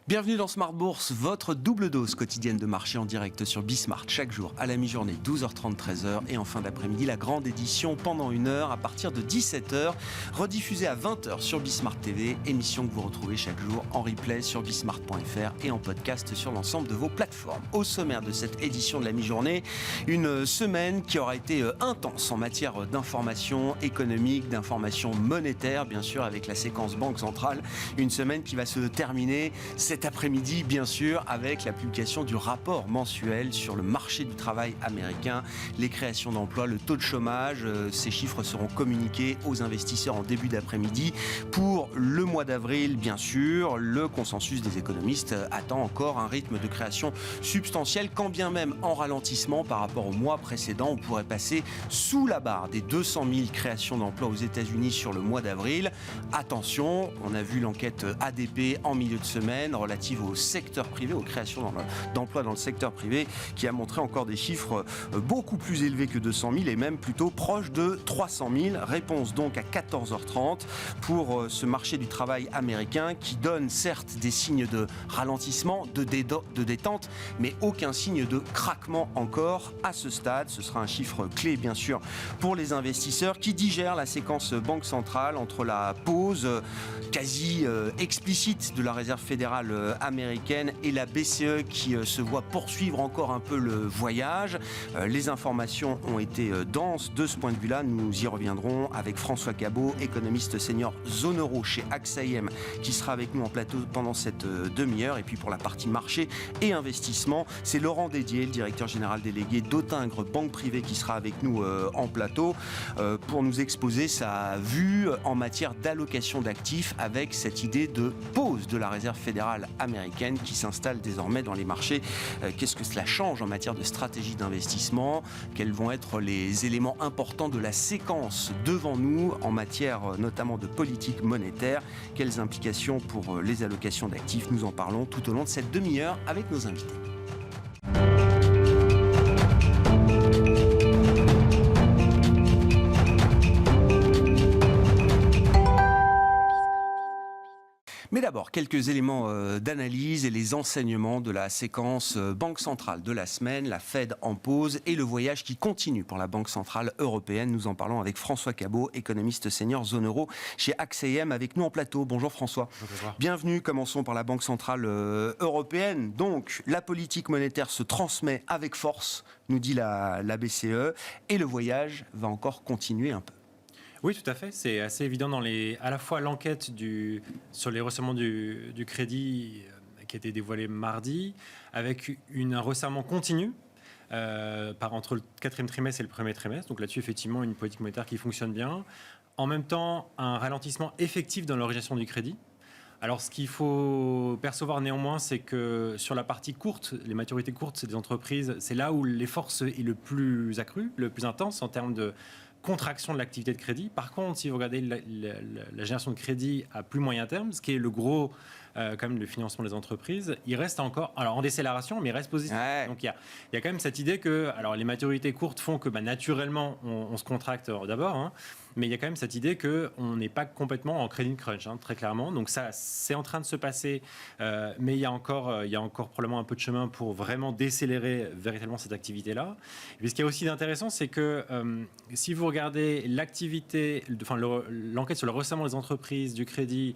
Bienvenue dans Smart Bourse, votre double dose quotidienne de marché en direct sur Bismart chaque jour à la mi-journée 12h30 13h et en fin d'après-midi la grande édition pendant 1 heure à partir de 17h, rediffusée à 20h sur Bismart TV, émission que vous retrouvez chaque jour en replay sur bismart.fr et en podcast sur l'ensemble de vos plateformes. Au sommaire de cette édition de la mi-journée, une semaine qui aura été intense en matière d'information économique, d'information monétaire, bien sûr avec la séquence Banque Centrale, une semaine qui va se terminer cet après-midi, bien sûr, avec la publication du rapport mensuel sur le marché du travail américain, les créations d'emplois, le taux de chômage. Ces chiffres seront communiqués aux investisseurs en début d'après-midi. Pour le mois d'avril, bien sûr, le consensus des économistes attend encore un rythme de création substantiel, quand bien même en ralentissement par rapport au mois précédent. On pourrait passer sous la barre des 200 000 créations d'emplois aux États-Unis sur le mois d'avril. Attention, on a vu l'enquête ADP en milieu de semaine relative au secteur privé, aux créations d'emplois dans le secteur privé, qui a montré encore des chiffres beaucoup plus élevés que 200 000 et même plutôt proches de 300 000. Réponse donc à 14h30 pour ce marché du travail américain qui donne certes des signes de ralentissement, de détente, mais aucun signe de craquement encore à ce stade. Ce sera un chiffre clé bien sûr pour les investisseurs qui digèrent la séquence Banque Centrale entre la pause quasi explicite de la Réserve fédérale américaine et la BCE qui se voit poursuivre encore un peu le voyage. Les informations ont été denses de ce point de vue-là. Nous y reviendrons avec François Cabot, économiste senior zone euro chez AXA IM, qui sera avec nous en plateau pendant cette demi-heure. Et puis pour la partie marché et investissement, c'est Laurent Dédier, le directeur général délégué d'Autingre Banque Privée, qui sera avec nous en plateau pour nous exposer sa vue en matière d'allocation d'actifs avec cette idée de pause de la Réserve fédérale américaine qui s'installe désormais dans les marchés. Qu'est-ce que cela change en matière de stratégie d'investissement? Quels vont être les éléments importants de la séquence devant nous en matière notamment de politique monétaire? Quelles implications pour les allocations d'actifs? Nous en parlons tout au long de cette demi-heure avec nos invités. Mais d'abord, quelques éléments d'analyse et les enseignements de la séquence Banque Centrale de la semaine, la Fed en pause et le voyage qui continue pour la Banque Centrale Européenne. Nous en parlons avec François Cabot, économiste senior zone euro chez AXA IM, avec nous en plateau. Bonjour François. Bonjour. Bienvenue, commençons par la Banque Centrale Européenne. Donc, la politique monétaire se transmet avec force, nous dit la BCE, et le voyage va encore continuer un peu. Oui, tout à fait. C'est assez évident à la fois l'enquête sur les resserrements du crédit qui a été dévoilée mardi, avec un resserrement continu entre le 4e trimestre et le 1er trimestre. Donc là-dessus, effectivement, une politique monétaire qui fonctionne bien. En même temps, un ralentissement effectif dans l'origination du crédit. Alors, ce qu'il faut percevoir néanmoins, c'est que sur la partie courte, les maturités courtes, c'est des entreprises, c'est là où l'effort est le plus accru, le plus intense en termes de contraction de l'activité de crédit. Par contre, si vous regardez la génération de crédit à plus moyen terme, ce qui est le gros, quand même, le financement des entreprises, il reste encore, alors en décélération, mais il reste positif. Ouais. Donc il y a quand même cette idée que, alors les maturités courtes font que naturellement, on se contracte d'abord, hein, mais il y a quand même cette idée qu'on n'est pas complètement en credit crunch, hein, très clairement. Donc ça, c'est en train de se passer, mais il y a encore probablement un peu de chemin pour vraiment décélérer véritablement cette activité-là. Et puis ce qu'il y a aussi d'intéressant, c'est que si vous regardez l'enquête sur le resserrement des entreprises, du crédit,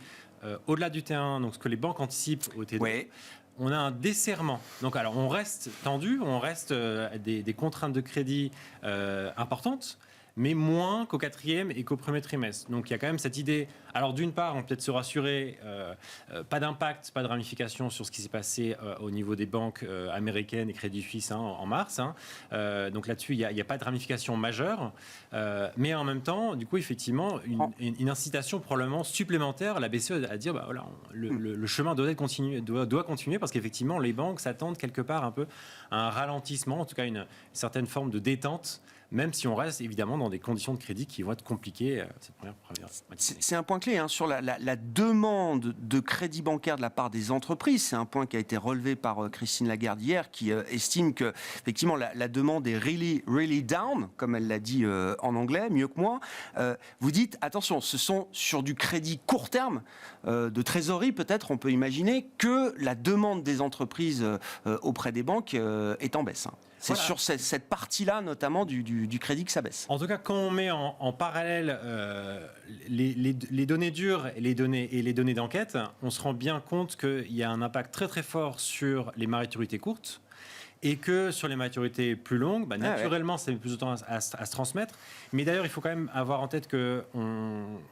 au-delà du T1, donc ce que les banques anticipent au T2, ouais. On a un desserrement. Donc, alors, on reste tendu, on reste des contraintes de crédit importantes, mais moins qu'au 4e et qu'au 1er trimestre. Donc il y a quand même cette idée, alors d'une part, on peut peut-être se rassurer, pas d'impact, pas de ramification sur ce qui s'est passé au niveau des banques américaines et Crédit Suisse en mars. Donc là-dessus, il n'y a pas de ramification majeure, mais en même temps, du coup, effectivement, une incitation probablement supplémentaire à la BCE à dire, bah, voilà, le chemin doit continuer parce qu'effectivement, les banques s'attendent quelque part un peu à un ralentissement, en tout cas une certaine forme de détente même si on reste évidemment dans des conditions de crédit qui vont être compliquées cette première C'est un point clé sur la demande de crédit bancaire de la part des entreprises. C'est un point qui a été relevé par Christine Lagarde hier, qui estime que effectivement la demande est really down, comme elle l'a dit en anglais, mieux que moi. Vous dites, attention, ce sont sur du crédit court terme, de trésorerie peut-être, on peut imaginer, que la demande des entreprises auprès des banques est en baisse. C'est sur cette partie-là, notamment, du crédit que ça baisse. En tout cas, quand on met en parallèle les données dures et les données d'enquête, on se rend bien compte qu'il y a un impact très très fort sur les maturités courtes et que sur les maturités plus longues, naturellement, ça met plus de temps à se transmettre. Mais d'ailleurs, il faut quand même avoir en tête que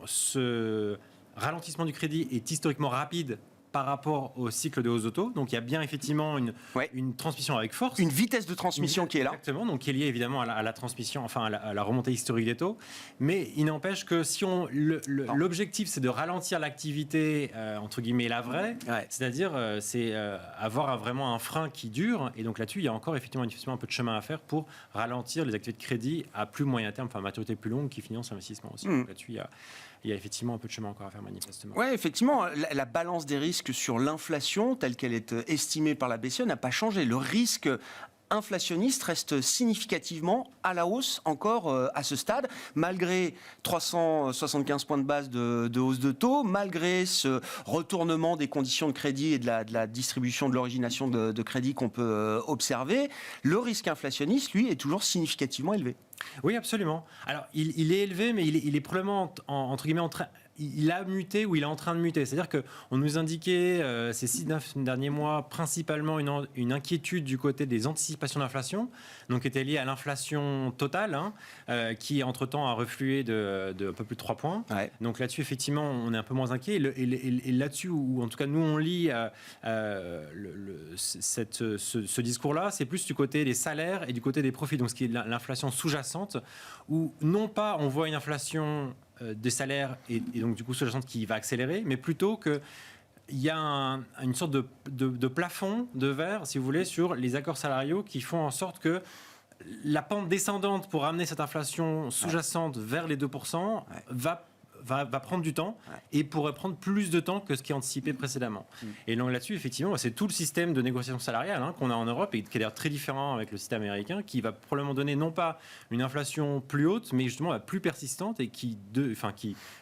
ce ralentissement du crédit est historiquement rapide par rapport au cycle de hausse de taux. Donc il y a bien effectivement une transmission avec force. Une vitesse de transmission qui est là. Exactement, donc qui est liée évidemment à la transmission, enfin à la remontée historique des taux. Mais il n'empêche que si l'objectif c'est de ralentir l'activité, entre guillemets la vraie, c'est-à-dire c'est avoir vraiment un frein qui dure. Et donc là-dessus, il y a encore effectivement un peu de chemin à faire pour ralentir les activités de crédit à plus moyen terme, enfin maturité plus longue qui financent l'investissement aussi. Donc là-dessus, il y a effectivement un peu de chemin encore à faire manifestement. Oui, effectivement, la balance des risques sur l'inflation, telle qu'elle est estimée par la BCE, n'a pas changé. Le risque inflationniste reste significativement à la hausse encore à ce stade, malgré 375 points de base de hausse de taux, malgré ce retournement des conditions de crédit et de la distribution de l'origination de crédit qu'on peut observer. Le risque inflationniste, lui, est toujours significativement élevé. Oui, absolument. Alors, il est élevé, mais il est probablement, entre guillemets, il a muté ou il est en train de muter. C'est-à-dire qu'on nous indiquait ces 6-9 derniers mois principalement une inquiétude du côté des anticipations d'inflation, donc qui était liée à l'inflation totale, qui entre-temps a reflué de un peu plus de 3 points. Ouais. Donc là-dessus, effectivement, on est un peu moins inquiet. Et là-dessus, ou en tout cas, nous, on lit ce discours-là, c'est plus du côté des salaires et du côté des profits, donc ce qui est l'inflation sous-jacente, où non pas on voit une inflation des salaires et donc du coup sous-jacente qui va accélérer, mais plutôt qu'il y a une sorte de plafond de verre, si vous voulez, sur les accords salariaux qui font en sorte que la pente descendante pour amener cette inflation sous-jacente vers les 2% va prendre du temps et pourrait prendre plus de temps que ce qui est anticipé précédemment. Et donc là-dessus, effectivement, c'est tout le système de négociation salariale qu'on a en Europe et qui est d'ailleurs très différent avec le système américain, qui va probablement donner non pas une inflation plus haute, mais justement plus persistante et qui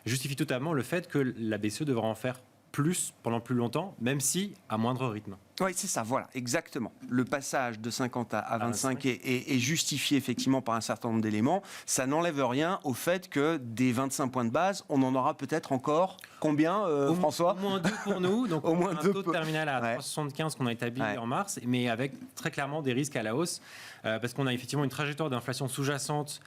justifie totalement le fait que la BCE devra en faire plus pendant plus longtemps, même si à moindre rythme. Oui, c'est ça, voilà, exactement. Le passage de 50 à 25 est justifié effectivement par un certain nombre d'éléments. Ça n'enlève rien au fait que des 25 points de base, on en aura peut-être encore combien, François ? Au moins 2 pour nous, donc au moins un taux de terminal à 3,75 qu'on a établi en mars, mais avec très clairement des risques à la hausse, parce qu'on a effectivement une trajectoire d'inflation sous-jacente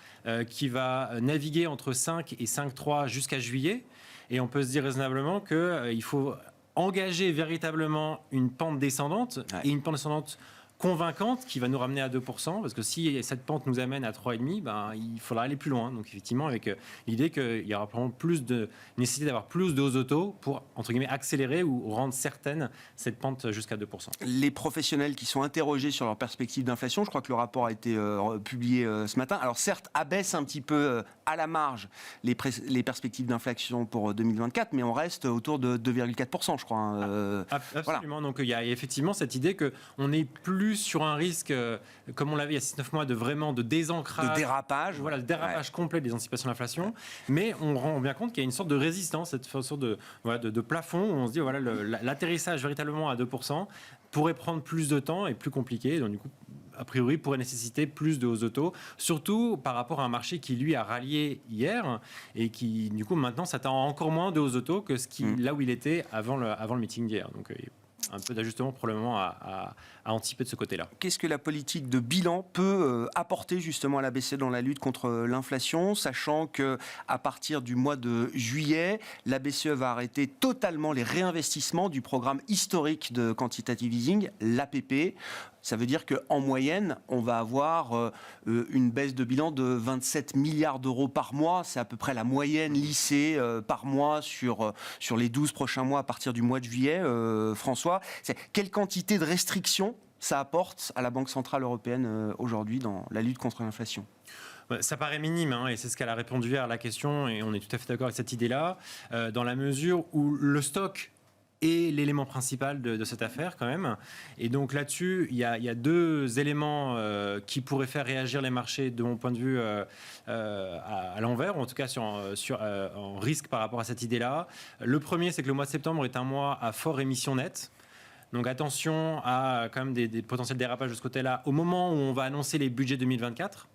qui va naviguer entre 5 et 5,3 jusqu'à juillet. Et on peut se dire raisonnablement qu'il faut engager véritablement une pente descendante, et une pente descendante convaincante qui va nous ramener à 2%, parce que si cette pente nous amène à 3,5, il faudra aller plus loin. Donc effectivement, avec l'idée qu'il y aura probablement plus de nécessité d'avoir plus de hausses de taux pour, entre guillemets, accélérer ou rendre certaine cette pente jusqu'à 2%. Les professionnels qui sont interrogés sur leur perspective d'inflation, je crois que le rapport a été publié ce matin, alors certes, abaisse un petit peu à la marge les perspectives d'inflation pour 2024, mais on reste autour de 2,4%, je crois. Absolument. Voilà. Donc il y a effectivement cette idée qu'on est plus sur un risque, comme on l'avait il y a 6-9 mois, de désancrage. De dérapage. Voilà, le dérapage complet des anticipations d'inflation. Mais on rend bien compte qu'il y a une sorte de résistance, cette sorte de plafond où on se dit, voilà, l'atterrissage véritablement à 2% pourrait prendre plus de temps et plus compliqué. Donc du coup, a priori, pourrait nécessiter plus de hausse de taux, surtout par rapport à un marché qui, lui, a rallié hier et qui, du coup, maintenant, s'attend encore moins de hausse de taux que là où il était avant le meeting d'hier. Donc, un peu d'ajustement probablement à anticiper de ce côté-là. Qu'est-ce que la politique de bilan peut apporter justement à la BCE dans la lutte contre l'inflation, sachant qu'à partir du mois de juillet, la BCE va arrêter totalement les réinvestissements du programme historique de quantitative easing, l'APP. Ça veut dire qu'en moyenne, on va avoir une baisse de bilan de 27 milliards d'euros par mois. C'est à peu près la moyenne lissée par mois sur les 12 prochains mois à partir du mois de juillet. François, quelle quantité de restrictions ça apporte à la Banque Centrale Européenne aujourd'hui dans la lutte contre l'inflation ? Ça paraît minime, et c'est ce qu'elle a répondu hier à la question, et on est tout à fait d'accord avec cette idée-là, dans la mesure où le stock est l'élément principal de cette affaire quand même. Et donc là-dessus, il y a deux éléments qui pourraient faire réagir les marchés, de mon point de vue, à l'envers, ou en tout cas en risque par rapport à cette idée-là. Le premier, c'est que le mois de septembre est un mois à fort émission nette. Donc attention à quand même des potentiels dérapages de ce côté-là au moment où on va annoncer les budgets 2024.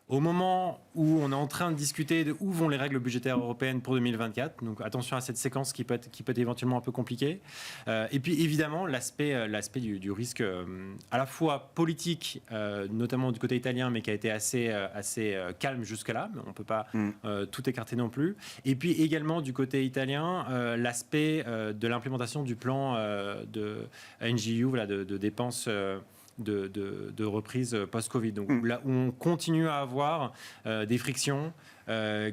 Au moment où on est en train de discuter de où vont les règles budgétaires européennes pour 2024, donc attention à cette séquence qui peut être éventuellement un peu compliquée. Et puis évidemment l'aspect du risque à la fois politique, notamment du côté italien, mais qui a été assez calme jusque-là, mais on ne peut pas tout écarter non plus. Et puis également du côté italien, l'aspect de l'implémentation du plan de NGU, voilà, de dépenses. De reprise post-Covid. Donc là où on continue à avoir des frictions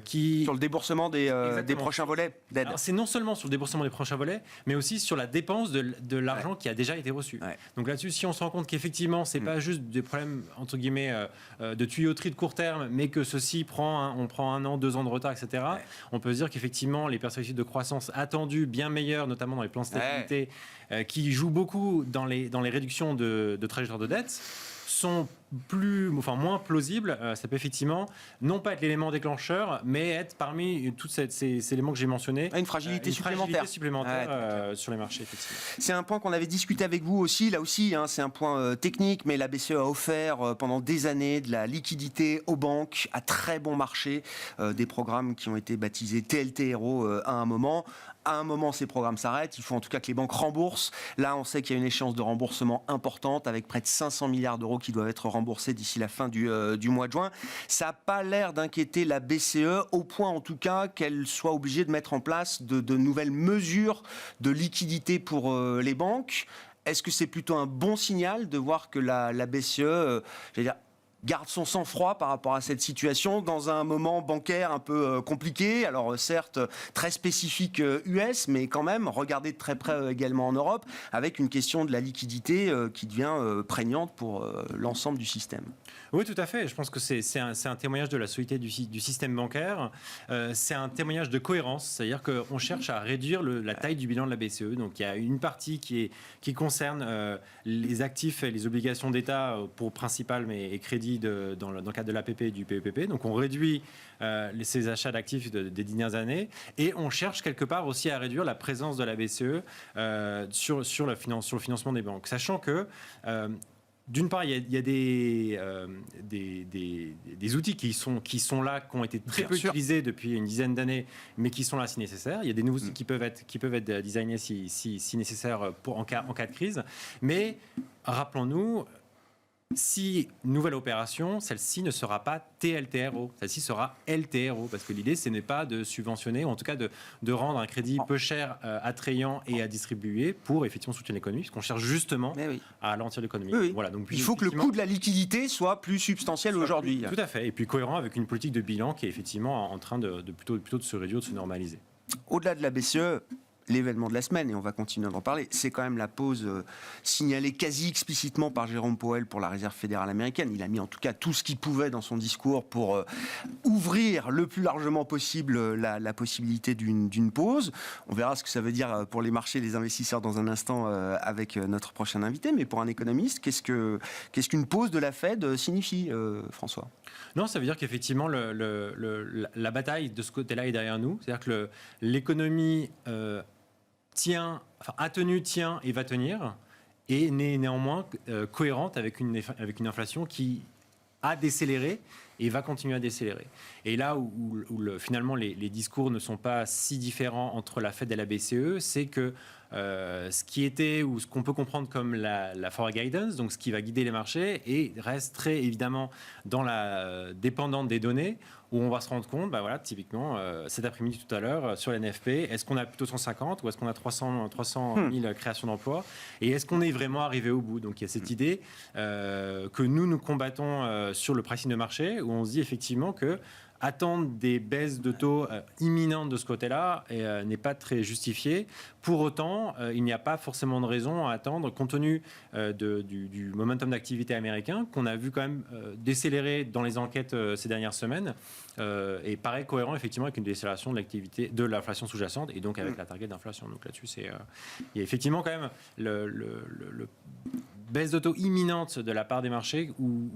qui... Sur le déboursement des prochains volets d'aide. Alors, c'est non seulement sur le déboursement des prochains volets, mais aussi sur la dépense de l'argent qui a déjà été reçu. Ouais. Donc là-dessus, si on se rend compte qu'effectivement, c'est pas juste des problèmes, entre guillemets, de tuyauterie de court terme, mais que ceci on prend 1 an, 2 ans de retard, etc., on peut se dire qu'effectivement, les perspectives de croissance attendues, bien meilleures, notamment dans les plans de stabilité, qui jouent beaucoup dans les réductions de trajectoire de dette, sont moins plausibles. Ça peut effectivement non pas être l'élément déclencheur, mais être parmi tous ces éléments que j'ai mentionnés. Une fragilité supplémentaire sur les marchés, effectivement. C'est un point qu'on avait discuté avec vous aussi. Là aussi, c'est un point technique, mais la BCE a offert pendant des années de la liquidité aux banques à très bon marché, des programmes qui ont été baptisés TLTRO à un moment. À un moment, ces programmes s'arrêtent. Il faut en tout cas que les banques remboursent. Là, on sait qu'il y a une échéance de remboursement importante avec près de 500 milliards d'euros qui doivent être remboursés d'ici la fin du mois de juin. Ça n'a pas l'air d'inquiéter la BCE, au point en tout cas qu'elle soit obligée de mettre en place de nouvelles mesures de liquidité pour les banques. Est-ce que c'est plutôt un bon signal de voir que la BCE, garde son sang-froid par rapport à cette situation dans un moment bancaire un peu compliqué, alors certes très spécifique US, mais quand même regardé de très près également en Europe, avec une question de la liquidité qui devient prégnante pour l'ensemble du système. Oui, tout à fait. Je pense que c'est un témoignage de la solidité du système bancaire. C'est un témoignage de cohérence, c'est-à-dire qu'on cherche à réduire la taille du bilan de la BCE. Donc il y a une partie qui concerne les actifs et les obligations d'État pour principal et crédit dans le cadre de l'APP et du PEPP. Donc on réduit ces achats d'actifs des dernières années et on cherche quelque part aussi à réduire la présence de la BCE sur le financement des banques. Sachant que d'une part, il y a des outils qui sont là, qui ont été très peu utilisés depuis une dizaine d'années, mais qui sont là si nécessaire. Il y a des nouveaux outils qui peuvent être designés si nécessaire en cas de crise. Mais rappelons-nous, si nouvelle opération, celle-ci ne sera pas TLTRO, celle-ci sera LTRO, parce que l'idée, ce n'est pas de subventionner, ou en tout cas de rendre un crédit peu cher, attrayant et à distribuer pour effectivement soutenir l'économie, puisqu'on cherche justement à ralentir l'économie. Oui. Voilà, donc, il faut que le coût de la liquidité soit plus substantiel aujourd'hui. Tout à fait, et puis cohérent avec une politique de bilan qui est effectivement en train de plutôt de se réduire, de se normaliser. Au-delà de la BCE, l'événement de la semaine, et on va continuer d'en parler, c'est quand même la pause signalée quasi explicitement par Jérôme Powell pour la Réserve fédérale américaine. Il a mis en tout cas tout ce qu'il pouvait dans son discours pour ouvrir le plus largement possible la possibilité d'une pause. On verra ce que ça veut dire pour les marchés, les investisseurs dans un instant avec notre prochain invité. Mais pour un économiste, qu'est-ce qu'une pause de la Fed signifie, François ? Non, ça veut dire qu'effectivement la bataille de ce côté-là est derrière nous. C'est-à-dire que l'économie a tenu, tient et va tenir, et n'est néanmoins cohérente avec une inflation qui a décéléré et va continuer à décélérer. Et là où finalement les discours ne sont pas si différents entre la Fed et la BCE, c'est que ce qui était ou ce qu'on peut comprendre comme la forward guidance, donc ce qui va guider les marchés, et reste très évidemment dans la dépendante des données, où on va se rendre compte, typiquement cet après-midi tout à l'heure sur l'NFP, est-ce qu'on a plutôt 150 ou est-ce qu'on a 300 000 créations d'emplois, et est-ce qu'on est vraiment arrivé au bout? Donc il y a cette idée que nous combattons sur le pricing de marché, où on se dit effectivement que attendre des baisses de taux imminentes de ce côté-là n'est pas très justifié. Pour autant, il n'y a pas forcément de raison à attendre, compte tenu du momentum d'activité américain, qu'on a vu quand même décélérer dans les enquêtes ces dernières semaines, et paraît cohérent effectivement avec une décélération de l'activité, de l'inflation sous-jacente, et donc avec la target d'inflation. Donc là-dessus, il y a effectivement quand même le baisse de taux imminente de la part des marchés, ou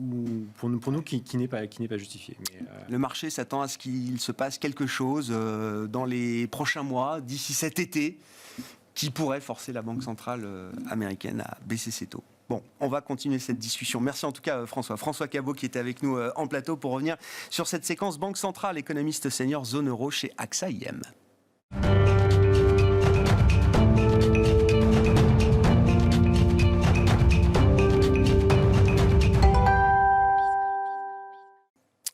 pour nous qui n'est pas justifiée. Mais, Le marché s'attend à ce qu'il se passe quelque chose dans les prochains mois, d'ici cet été, qui pourrait forcer la Banque centrale américaine à baisser ses taux. Bon, on va continuer cette discussion. Merci en tout cas François Cabot qui était avec nous en plateau pour revenir sur cette séquence Banque centrale, économiste senior zone euro chez AXA IM.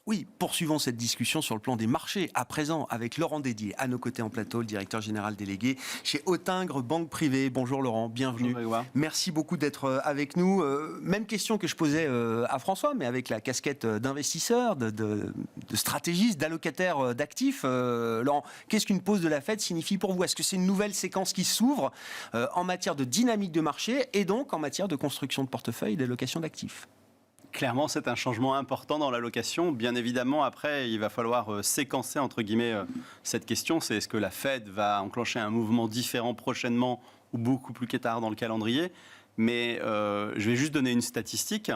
Oui, poursuivons cette discussion sur le plan des marchés, à présent avec Laurent Dédier, à nos côtés en plateau, le directeur général délégué chez Autingre Banque Privée. Bonjour Laurent, bienvenue. Bonjour, merci beaucoup d'être avec nous. Même question que je posais à François, mais avec la casquette d'investisseur, de stratégiste, d'allocataire d'actifs. Laurent, qu'est-ce qu'une pause de la Fed signifie pour vous? Est-ce que c'est une nouvelle séquence qui s'ouvre en matière de dynamique de marché et donc en matière de construction de portefeuille et d'allocation d'actifs? Clairement, c'est un changement important dans l'allocation. Bien évidemment, après, il va falloir séquencer, entre guillemets, cette question. C'est est-ce que la Fed va enclencher un mouvement différent prochainement ou beaucoup plus tard dans le calendrier? Mais je vais juste donner une statistique.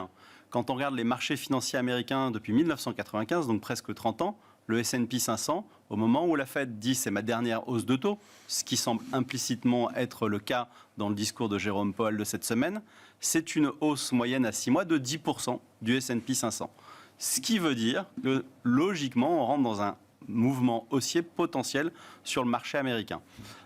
Quand on regarde les marchés financiers américains depuis 1995, donc presque 30 ans, le S&P 500, au moment où la Fed dit c'est ma dernière hausse de taux, ce qui semble implicitement être le cas dans le discours de Jérôme Powell de cette semaine, c'est une hausse moyenne à 6 mois de 10% du S&P 500. Ce qui veut dire que logiquement, on rentre dans un mouvement haussier potentiel sur le marché américain.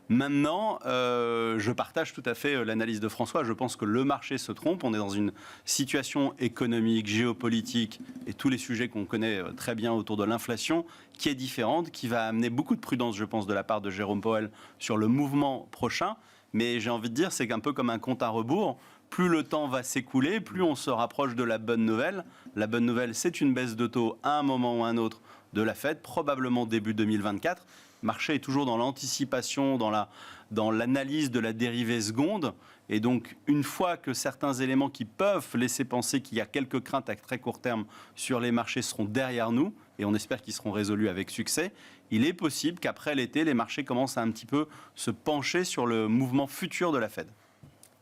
Maintenant, je partage tout à fait l'analyse de François. Je pense que le marché se trompe. On est dans une situation économique, géopolitique et tous les sujets qu'on connaît très bien autour de l'inflation qui est différente, qui va amener beaucoup de prudence, je pense, de la part de Jérôme Powell sur le mouvement prochain. Mais j'ai envie de dire, c'est un peu comme un compte à rebours. Plus le temps va s'écouler, plus on se rapproche de la bonne nouvelle. La bonne nouvelle, c'est une baisse de taux à un moment ou à un autre de la Fed, probablement début 2024. Le marché est toujours dans l'anticipation, dans l'analyse de la dérivée seconde. Et donc, une fois que certains éléments qui peuvent laisser penser qu'il y a quelques craintes à très court terme sur les marchés seront derrière nous, et on espère qu'ils seront résolus avec succès, il est possible qu'après l'été, les marchés commencent à un petit peu se pencher sur le mouvement futur de la Fed.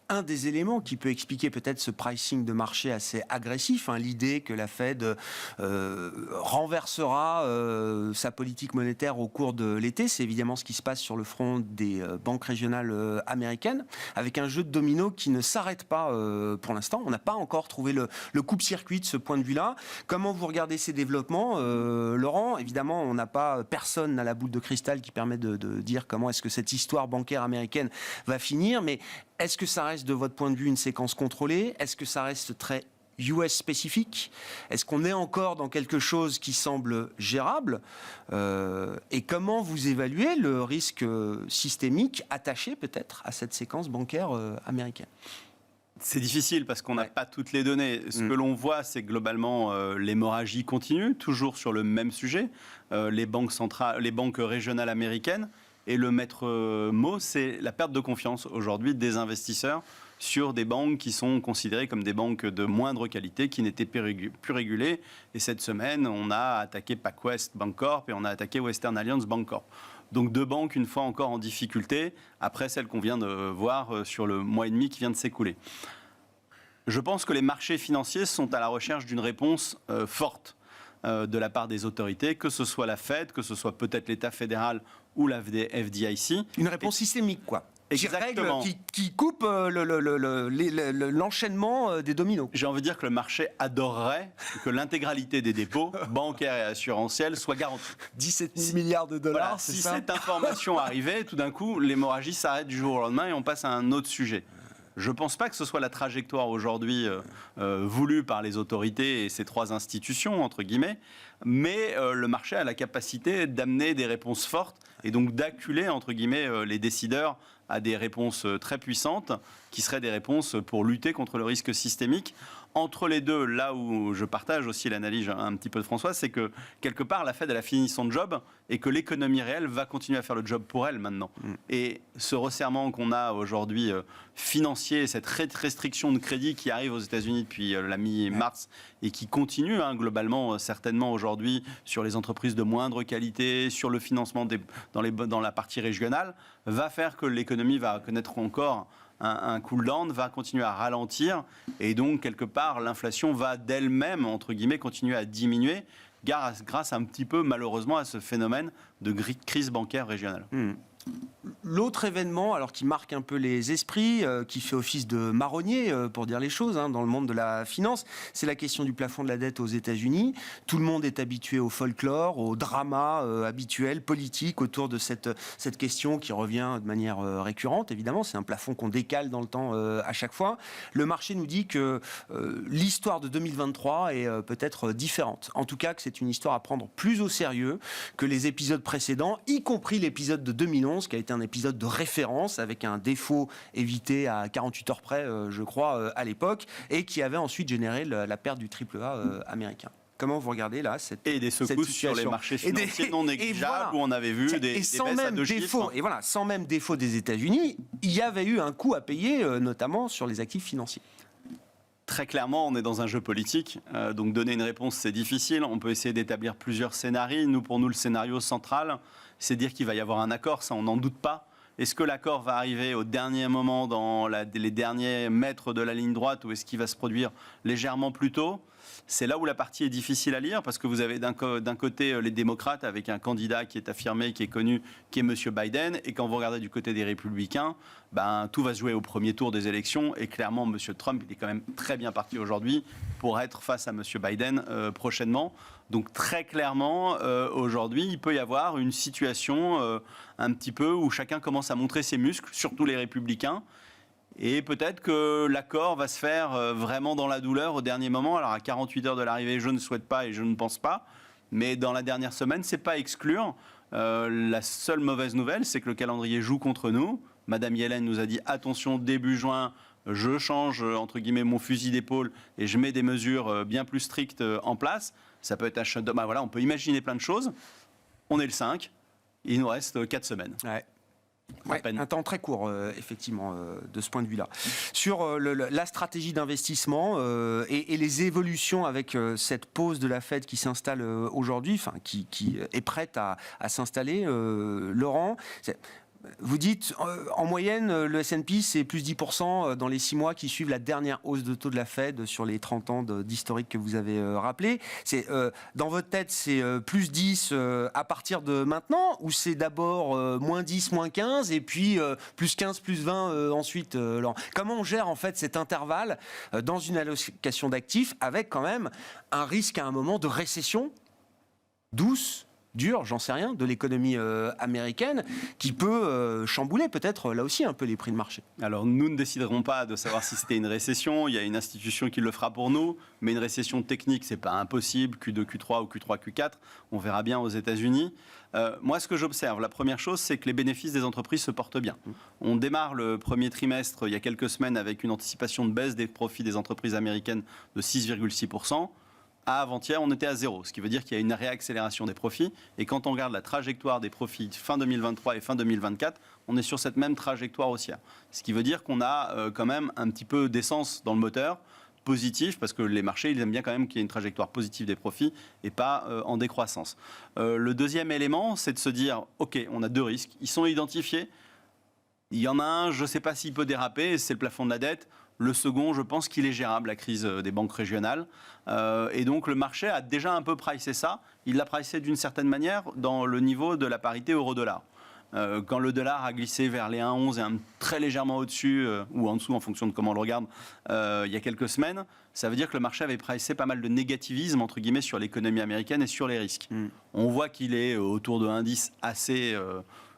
Un des éléments qui peut expliquer peut-être ce pricing de marché assez agressif, l'idée que la Fed renversera sa politique monétaire au cours de l'été, c'est évidemment ce qui se passe sur le front des banques régionales américaines, avec un jeu de domino qui ne s'arrête pas pour l'instant. On n'a pas encore trouvé le coupe-circuit de ce point de vue-là. Comment vous regardez ces développements, Laurent? Évidemment, personne n'a la boule de cristal qui permet de dire comment est-ce que cette histoire bancaire américaine va finir, mais est-ce que ça reste, de votre point de vue, une séquence contrôlée? Est-ce que ça reste très US spécifique? Est-ce qu'on est encore dans quelque chose qui semble gérable? Et comment vous évaluez le risque systémique attaché peut-être à cette séquence bancaire américaine? C'est difficile parce qu'on n'a pas toutes les données. Ce que l'on voit, c'est globalement l'hémorragie continue, toujours sur le même sujet. Les banques régionales américaines. Et le maître mot, c'est la perte de confiance aujourd'hui des investisseurs sur des banques qui sont considérées comme des banques de moindre qualité, qui n'étaient plus régulées. Et cette semaine, on a attaqué PacWest Bancorp et on a attaqué Western Alliance Bancorp. Donc deux banques, une fois encore, en difficulté, après celle qu'on vient de voir sur le mois et demi qui vient de s'écouler. Je pense que les marchés financiers sont à la recherche d'une réponse forte de la part des autorités, que ce soit la Fed, que ce soit peut-être l'État fédéral ou la FDIC. Une réponse systémique, quoi. Exactement. Qui coupe l'enchaînement des dominos. J'ai envie de dire que le marché adorerait que l'intégralité des dépôts bancaires et assurantiels soit garantie. 17 000 milliards de dollars, voilà, c'est si ça? cette information arrivait, tout d'un coup, l'hémorragie s'arrête du jour au lendemain et on passe à un autre sujet. Je ne pense pas que ce soit la trajectoire aujourd'hui voulue par les autorités et ces trois institutions, entre guillemets, mais le marché a la capacité d'amener des réponses fortes et donc d'acculer, entre guillemets, les décideurs à des réponses très puissantes qui seraient des réponses pour lutter contre le risque systémique. Entre les deux, là où je partage aussi l'analyse un petit peu de François, c'est que quelque part, la Fed, elle a fini son job et que l'économie réelle va continuer à faire le job pour elle maintenant. Et ce resserrement qu'on a aujourd'hui financier, cette restriction de crédit qui arrive aux États-Unis depuis la mi-mars et qui continue globalement, certainement aujourd'hui, sur les entreprises de moindre qualité, sur le financement dans la partie régionale, va faire que l'économie va connaître encore un cool-down, va continuer à ralentir et donc quelque part l'inflation va d'elle-même, entre guillemets, continuer à diminuer grâce un petit peu malheureusement à ce phénomène de crise bancaire régionale. L'autre événement, alors qui marque un peu les esprits, qui fait office de marronnier, pour dire les choses, dans le monde de la finance, c'est la question du plafond de la dette aux États-Unis. Tout le monde est habitué au folklore, au drama habituel, politique, autour de cette question qui revient de manière récurrente. Évidemment, c'est un plafond qu'on décale dans le temps à chaque fois. Le marché nous dit que l'histoire de 2023 est peut-être différente. En tout cas, que c'est une histoire à prendre plus au sérieux que les épisodes précédents, y compris l'épisode de 2011, qui a été un épisode de référence avec un défaut évité à 48 heures près, je crois, à l'époque, et qui avait ensuite généré la perte du AAA américain. Comment vous regardez là et des secousses sur les marchés financiers non négligeables, voilà, où on avait vu des baisses à deux chiffres. Et voilà, sans même défaut des États-Unis, il y avait eu un coût à payer, notamment sur les actifs financiers. Très clairement, on est dans un jeu politique, donc donner une réponse, c'est difficile. On peut essayer d'établir plusieurs scénarios. Pour nous, le scénario central, c'est dire qu'il va y avoir un accord, ça on n'en doute pas. Est-ce que l'accord va arriver au dernier moment, dans les derniers mètres de la ligne droite, ou est-ce qu'il va se produire légèrement plus tôt ? C'est là où la partie est difficile à lire, parce que vous avez d'un côté les démocrates avec un candidat qui est affirmé, qui est connu, qui est M. Biden, et quand vous regardez du côté des républicains, tout va se jouer au premier tour des élections, et clairement M. Trump, il est quand même très bien parti aujourd'hui pour être face à M. Biden prochainement. Donc très clairement, aujourd'hui, il peut y avoir une situation un petit peu où chacun commence à montrer ses muscles, surtout les républicains. Et peut-être que l'accord va se faire vraiment dans la douleur au dernier moment. Alors à 48 heures de l'arrivée, je ne souhaite pas et je ne pense pas. Mais dans la dernière semaine, c'est pas à exclure. La seule mauvaise nouvelle, c'est que le calendrier joue contre nous. Madame Yellen nous a dit attention, début juin, je change entre guillemets mon fusil d'épaule et je mets des mesures bien plus strictes en place. Ça peut être un shutdown. Voilà, on peut imaginer plein de choses. On est le 5. Il nous reste 4 semaines. Ouais. Ouais, un temps très court, effectivement, de ce point de vue-là. Sur la stratégie d'investissement et les évolutions avec cette pause de la Fed qui s'installe aujourd'hui, enfin qui est prête à s'installer, Laurent, vous dites, en moyenne, le S&P, c'est plus 10% dans les 6 mois qui suivent la dernière hausse de taux de la Fed sur les 30 ans d'historique que vous avez rappelé. Dans votre tête, c'est plus 10 à partir de maintenant, ou c'est d'abord moins 10, moins 15, et puis plus 15, plus 20 ensuite Comment on gère en fait cet intervalle dans une allocation d'actifs avec quand même un risque à un moment de récession douce, dur, j'en sais rien, de l'économie américaine, qui peut chambouler peut-être là aussi un peu les prix de marché. Alors nous ne déciderons pas de savoir si c'était une récession, il y a une institution qui le fera pour nous, mais une récession technique, c'est pas impossible, Q2, Q3 ou Q3, Q4, on verra bien aux États-Unis. Moi, ce que j'observe, la première chose, c'est que les bénéfices des entreprises se portent bien. On démarre le premier trimestre, il y a quelques semaines, avec une anticipation de baisse des profits des entreprises américaines de 6,6%. À avant-hier, on était à 0, ce qui veut dire qu'il y a une réaccélération des profits. Et quand on regarde la trajectoire des profits fin 2023 et fin 2024, on est sur cette même trajectoire haussière. Ce qui veut dire qu'on a quand même un petit peu d'essence dans le moteur, positif, parce que les marchés, ils aiment bien quand même qu'il y ait une trajectoire positive des profits et pas en décroissance. Le deuxième élément, c'est de se dire, OK, on a 2 risques, ils sont identifiés. Il y en a un, je ne sais pas s'il peut déraper, c'est le plafond de la dette. Le second, je pense qu'il est gérable, la crise des banques régionales. Et donc, le marché a déjà un peu pricé ça. Il l'a pricé d'une certaine manière dans le niveau de la parité euro-dollar. Quand le dollar a glissé vers les 1,11 et très légèrement au-dessus ou en dessous, en fonction de comment on le regarde, il y a quelques semaines, ça veut dire que le marché avait pricé pas mal de négativisme, entre guillemets, sur l'économie américaine et sur les risques. On voit qu'il est autour de 1,10 assez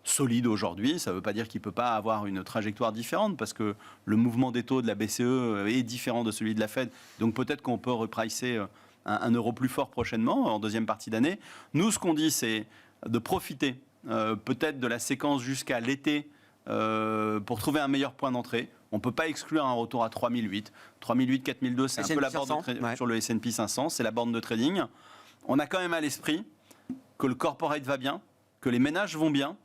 solide aujourd'hui. Ça ne veut pas dire qu'il ne peut pas avoir une trajectoire différente parce que le mouvement des taux de la BCE est différent de celui de la Fed. Donc peut-être qu'on peut repricer un euro plus fort prochainement, en deuxième partie d'année. Nous, ce qu'on dit, c'est de profiter peut-être de la séquence jusqu'à l'été pour trouver un meilleur point d'entrée. On ne peut pas exclure un retour à 3008. 3008, 4002, c'est un peu la borne sur le S&P 500, c'est la borne de trading. On a quand même à l'esprit que le corporate va bien, que les ménages vont bien,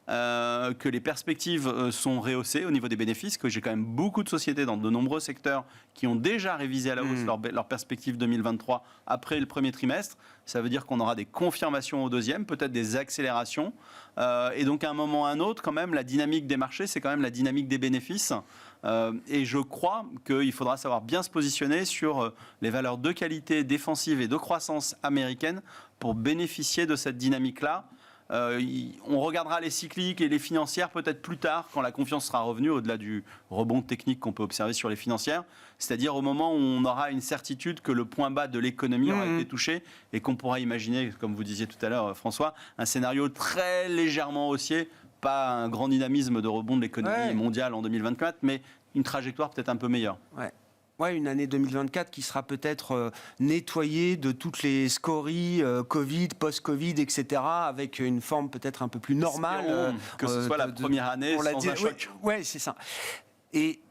que les perspectives sont rehaussées au niveau des bénéfices, que j'ai quand même beaucoup de sociétés dans de nombreux secteurs qui ont déjà révisé à la hausse leurs perspectives 2023 après le premier trimestre. Ça veut dire qu'on aura des confirmations au deuxième, peut-être des accélérations. Et donc à un moment ou à un autre, quand même, la dynamique des marchés, c'est quand même la dynamique des bénéfices. Et je crois qu'il faudra savoir bien se positionner sur les valeurs de qualité défensive et de croissance américaine pour bénéficier de cette dynamique-là. On regardera les cycliques et les financières peut-être plus tard, quand la confiance sera revenue, au-delà du rebond technique qu'on peut observer sur les financières, c'est-à-dire au moment où on aura une certitude que le point bas de l'économie aura été touché et qu'on pourra imaginer, comme vous disiez tout à l'heure François, un scénario très légèrement haussier, pas un grand dynamisme de rebond de l'économie mondiale en 2024, mais une trajectoire peut-être un peu meilleure. Ouais, une année 2024 qui sera peut-être nettoyée de toutes les scories Covid, post-Covid, etc., avec une forme peut-être un peu plus normale. Que ce soit la première année sans un choc. Oui, c'est ça. Et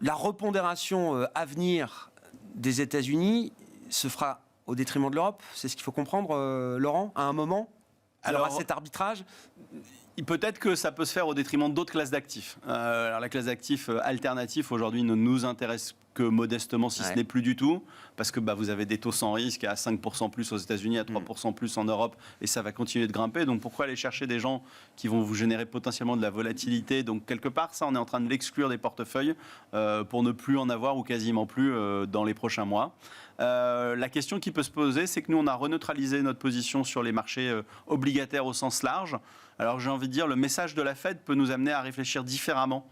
la repondération à venir des États-Unis se fera au détriment de l'Europe. C'est ce qu'il faut comprendre, Laurent, à un moment. Alors, à cet arbitrage. Peut-être que ça peut se faire au détriment d'autres classes d'actifs. Alors la classe d'actifs alternatifs aujourd'hui ne nous intéresse que modestement, si ce n'est plus du tout, parce que vous avez des taux sans risque à 5% plus aux États-Unis, à 3% plus en Europe, et ça va continuer de grimper. Donc pourquoi aller chercher des gens qui vont vous générer potentiellement de la volatilité? Donc quelque part, ça, on est en train de l'exclure des portefeuilles pour ne plus en avoir ou quasiment plus dans les prochains mois. La question qui peut se poser, c'est que nous, on a reneutralisé notre position sur les marchés obligataires au sens large. Alors j'ai envie de dire, le message de la Fed peut nous amener à réfléchir différemment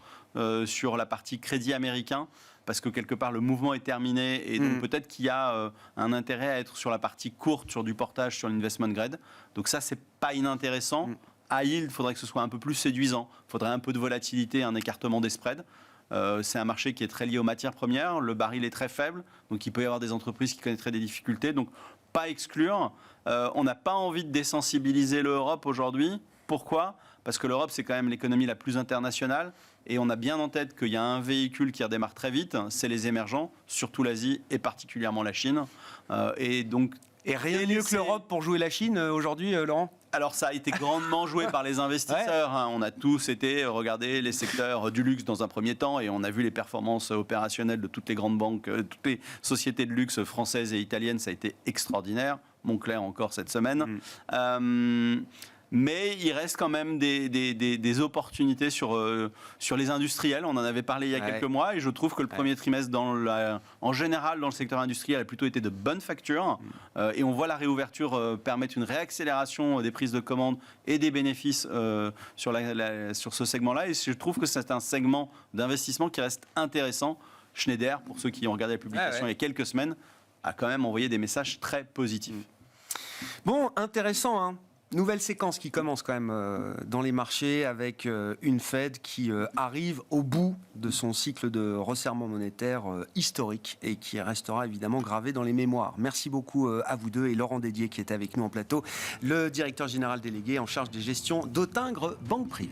sur la partie crédit américain, parce que quelque part le mouvement est terminé et donc peut-être qu'il y a un intérêt à être sur la partie courte, sur du portage, sur l'investment grade. Donc ça, c'est pas inintéressant. À yield, il faudrait que ce soit un peu plus séduisant. Il faudrait un peu de volatilité, un écartement des spreads. C'est un marché qui est très lié aux matières premières. Le baril est très faible, donc il peut y avoir des entreprises qui connaîtraient des difficultés. Donc pas exclure. On n'a pas envie de désensibiliser l'Europe aujourd'hui. Pourquoi ? Parce que l'Europe, c'est quand même l'économie la plus internationale. Et on a bien en tête qu'il y a un véhicule qui redémarre très vite, c'est les émergents, surtout l'Asie et particulièrement la Chine. Et rien de mieux que l'Europe pour jouer la Chine aujourd'hui, Laurent ? Alors ça a été grandement joué par les investisseurs. On a tous été regarder les secteurs du luxe dans un premier temps et on a vu les performances opérationnelles de toutes les grandes banques, toutes les sociétés de luxe françaises et italiennes. Ça a été extraordinaire. Moncler encore cette semaine. Mais il reste quand même des opportunités sur les industriels. On en avait parlé il y a quelques mois et je trouve que le premier trimestre, en général, dans le secteur industriel, a plutôt été de bonne facture. Et on voit la réouverture permettre une réaccélération des prises de commandes et des bénéfices sur ce segment-là. Et je trouve que c'est un segment d'investissement qui reste intéressant. Schneider, pour ceux qui ont regardé la publication il y a quelques semaines, a quand même envoyé des messages très positifs. Bon, intéressant, hein. Nouvelle séquence qui commence quand même dans les marchés avec une Fed qui arrive au bout de son cycle de resserrement monétaire historique et qui restera évidemment gravé dans les mémoires. Merci beaucoup à vous deux et Laurent Dédier qui est avec nous en plateau, le directeur général délégué en charge des gestions d'Autingre Banque Privée.